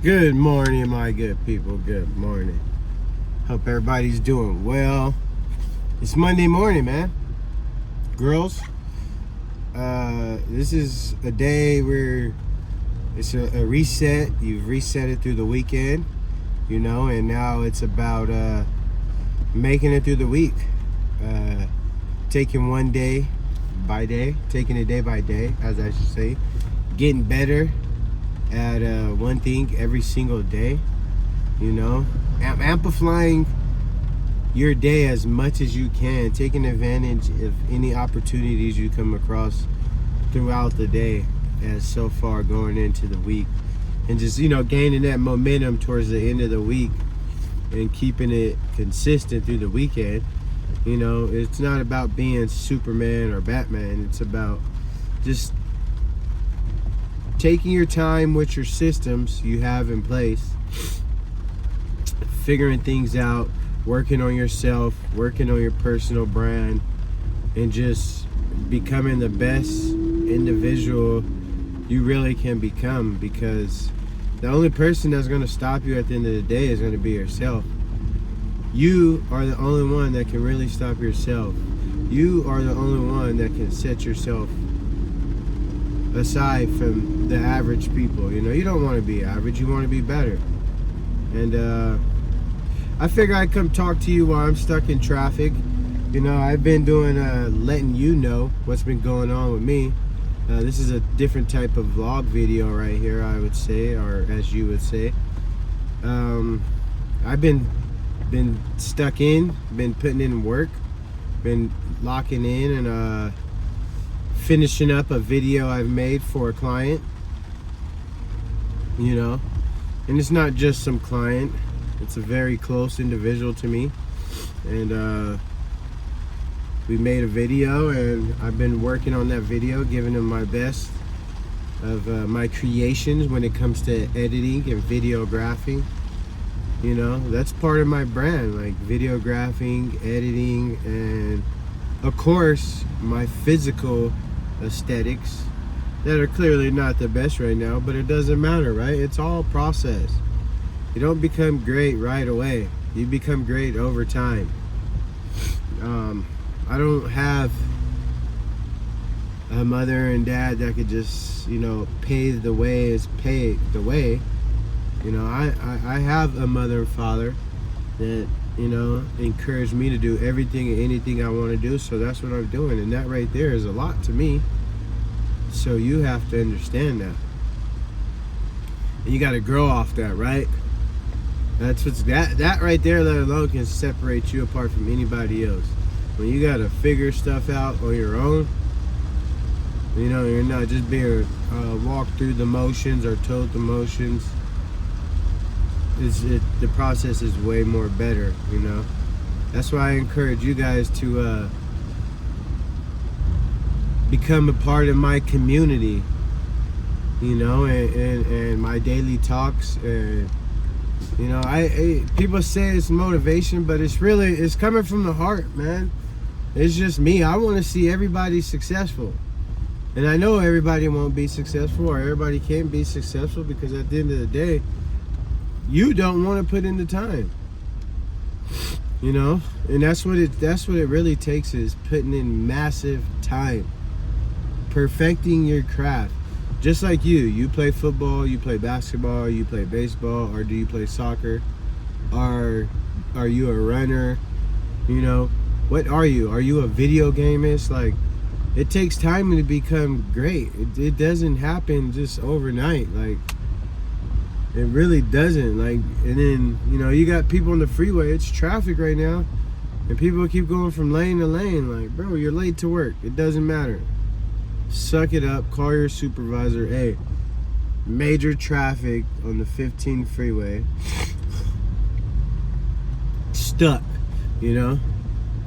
Good morning, my good people. Good morning. Hope everybody's doing well. It's Monday morning, man. Girls, this is a day where it's a reset. You've reset it through the weekend, and now it's about making it through the week. Taking one day by day, taking it day by day, as I should say. Getting better at one thing every single day, amplifying your day as much as you can, taking advantage of any opportunities you come across throughout the day as so far going into the week, and just gaining that momentum towards the end of the week and keeping it consistent through the weekend. It's not about being Superman or Batman. It's about just taking your time with your systems you have in place, figuring things out, working on yourself, working on your personal brand, and just becoming the best individual you really can become, because the only person that's going to stop you at the end of the day is going to be yourself. You are the only one that can really stop yourself. You are the only one that can set yourself aside from the average people. You don't want to be average, you want to be better. And I figure I'd come talk to you while I'm stuck in traffic. I've been doing letting you know what's been going on with me. This is a different type of vlog video right here, I would say, or as you would say. I've been stuck in, been putting in work, been locking in, and finishing up a video I've made for a client, and it's not just some client, it's a very close individual to me. And we made a video, and I've been working on that video, giving him my best of my creations when it comes to editing and videographing. That's part of my brand, like videographing, editing, and of course my physical aesthetics that are clearly not the best right now, but it doesn't matter, right? It's all process. You don't become great right away. You become great over time. I don't have a mother and dad that could just, pave the way. I have a mother and father that, encourage me to do everything and anything I want to do. So that's what I'm doing. And that right there is a lot to me. So you have to understand that. And you got to grow off that, right? That's what's that right there, let alone, can separate you apart from anybody else. When you got to figure stuff out on your own, you're not just being walked through the motions or told the motions. The process is way more better. That's why I encourage you guys to become a part of my community, and my daily talks. And people say it's motivation, but it's coming from the heart, man. It's just me. I want to see everybody successful, and I know everybody won't be successful, or everybody can't be successful, because at the end of the day, you don't want to put in the time, and that's what it really takes, is putting in massive time, perfecting your craft. Just like you play football, you play basketball, you play baseball, or do you play soccer? Are you a runner? What are you? Are you a video gamist? Like, it takes time to become great. It doesn't happen just overnight. Like, it really doesn't. Like, and then you got people on the freeway. It's traffic right now, and people keep going from lane to lane. Like, bro, you're late to work. It doesn't matter. Suck it up. Call your supervisor. Hey, major traffic on the 15 freeway. Stuck.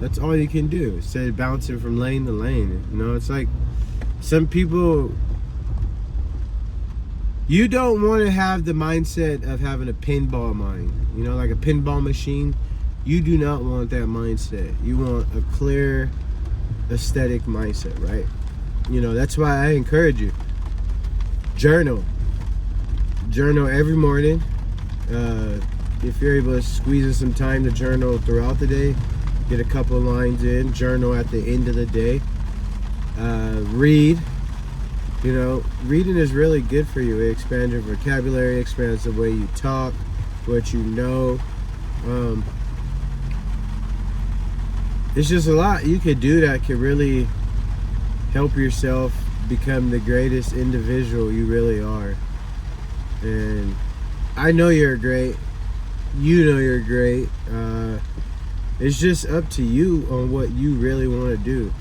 That's all you can do, instead of bouncing from lane to lane. It's like some people. You don't want to have the mindset of having a pinball mind, like a pinball machine. You do not want that mindset. You want a clear aesthetic mindset, right? That's why I encourage you. Journal. Journal every morning. If you're able to squeeze in some time to journal throughout the day, get a couple lines in. Journal at the end of the day. Read. You know, reading is really good for you. It expands your vocabulary, expands the way you talk, what you know. It's just a lot you could do that could really help yourself become the greatest individual you really are. And I know you're great. You know you're great. It's just up to you on what you really want to do.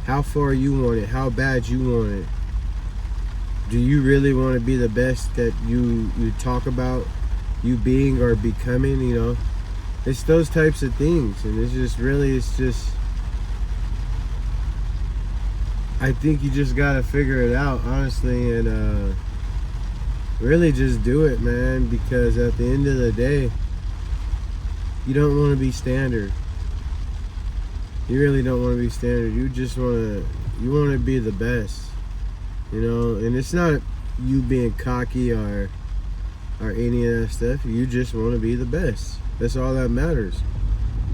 How far you want it. How bad you want it. Do you really want to be the best that you talk about you being or becoming, you know? It's those types of things. And it's just I think you just gotta figure it out, honestly, and really just do it, man, because at the end of the day, you don't want to be standard. You really don't want to be standard. You just want to be the best, you know. And it's not you being cocky or any of that stuff. You just want to be the best. That's all that matters.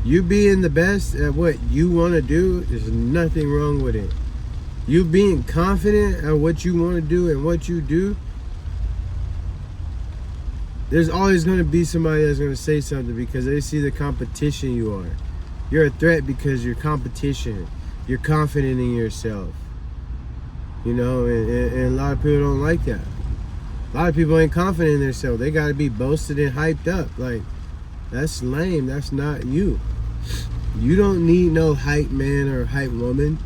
You being the best at what you want to do, there's nothing wrong with it. You being confident at what you want to do and what you do, there's always going to be somebody that's going to say something because they see the competition you are. You're a threat because you're competition. You're confident in yourself. You know, and a lot of people don't like that. A lot of people ain't confident in themselves. They got to be boasted and hyped up. Like, that's lame. That's not you. You don't need no hype man or hype woman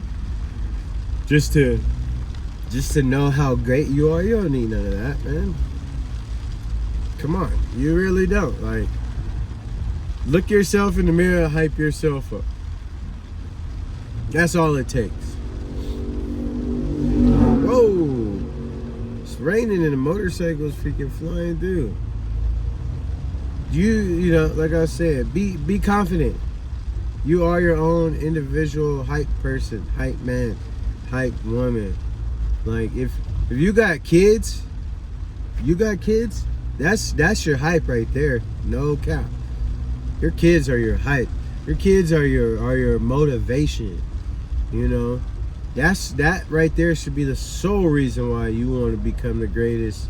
just to know how great you are. You don't need none of that, man. Come on, you really don't. Like, look yourself in the mirror and hype yourself up. That's all it takes. Whoa! It's raining and the motorcycle's freaking flying through. You know, like I said, be confident. You are your own individual hype person, hype man, hype woman. Like, if you got kids, that's your hype right there. No cap. Your kids are your hype. Your kids are your motivation. You know, that right there should be the sole reason why you want to become the greatest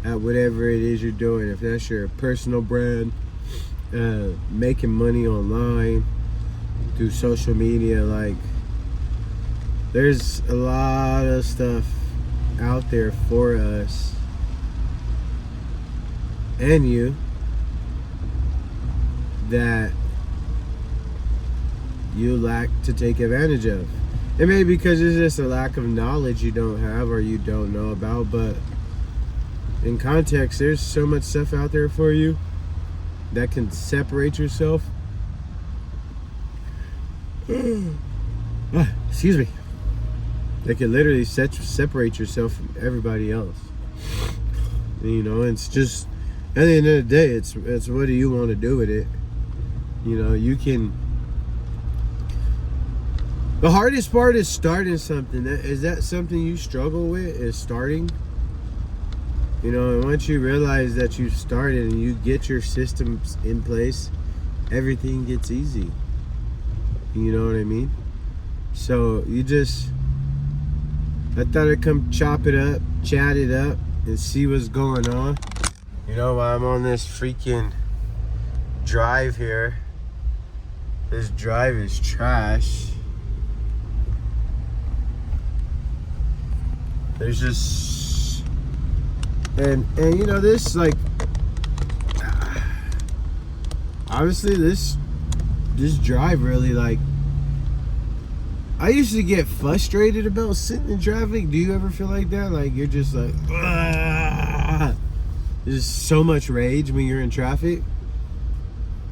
at whatever it is you're doing. If that's your personal brand, making money online through social media, like, there's a lot of stuff out there for us and you that you lack to take advantage of. It may be because it's just a lack of knowledge you don't have or you don't know about, but in context, there's so much stuff out there for you that can separate yourself. Excuse me. That can literally separate yourself from everybody else. You know, it's just, at the end of the day, it's what do you want to do with it? You know, you can. The hardest part is starting something. Is that something you struggle with? Is starting? You know, and once you realize that you started and you get your systems in place, everything gets easy. You know what I mean? So I thought I'd come chop it up, chat it up, and see what's going on. You know, while I'm on this freaking drive here, this drive is trash. There's just, and you know, this, like, honestly, this drive really, like, I used to get frustrated about sitting in traffic. Do you ever feel like that? Like, you're just like, ah! There's so much rage when you're in traffic.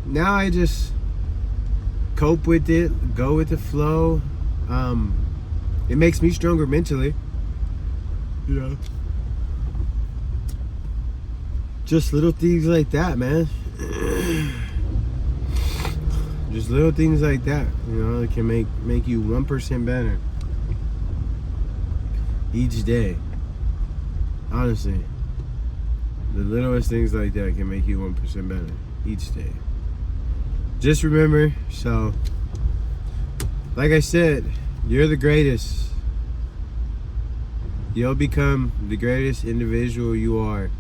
Now I just cope with it, go with the flow. It makes me stronger mentally. You know, just little things like that, man. Just little things like that, you know, it can make you 1% better each day. Honestly, The littlest things like that can make you 1% better each day. Just remember, so, like I said, you're the greatest. You'll become the greatest individual you are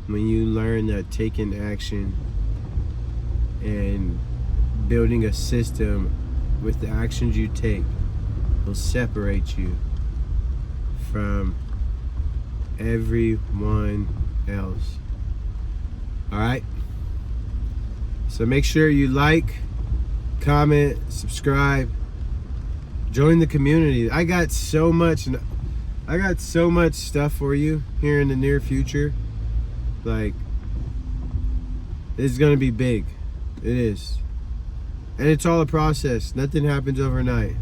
when you learn that taking action and building a system with the actions you take will separate you from everyone else. Alright? So make sure you like, comment, subscribe, join the community. I got so much stuff for you here in the near future. Like, it's gonna be big. It is. And it's all a process. Nothing happens overnight.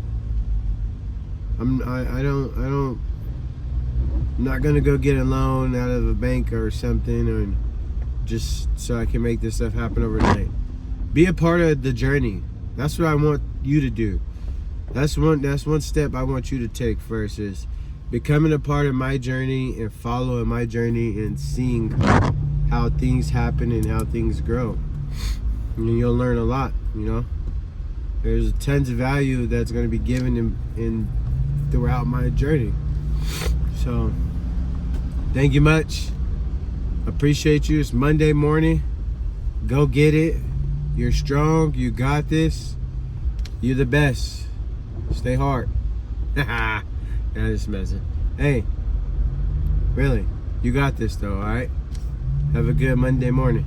I'm not gonna go get a loan out of a bank or something, or just so I can make this stuff happen overnight. Be a part of the journey. That's what I want you to do. That's one step I want you to take first, is becoming a part of my journey and following my journey and seeing how things happen and how things grow. And you'll learn a lot, you know. There's tons of value that's going to be given in throughout my journey. So, thank you much. Appreciate you. It's Monday morning. Go get it. You're strong. You got this. You're the best. Stay hard. I'm just messing. Hey, really, you got this though, alright? Have a good Monday morning.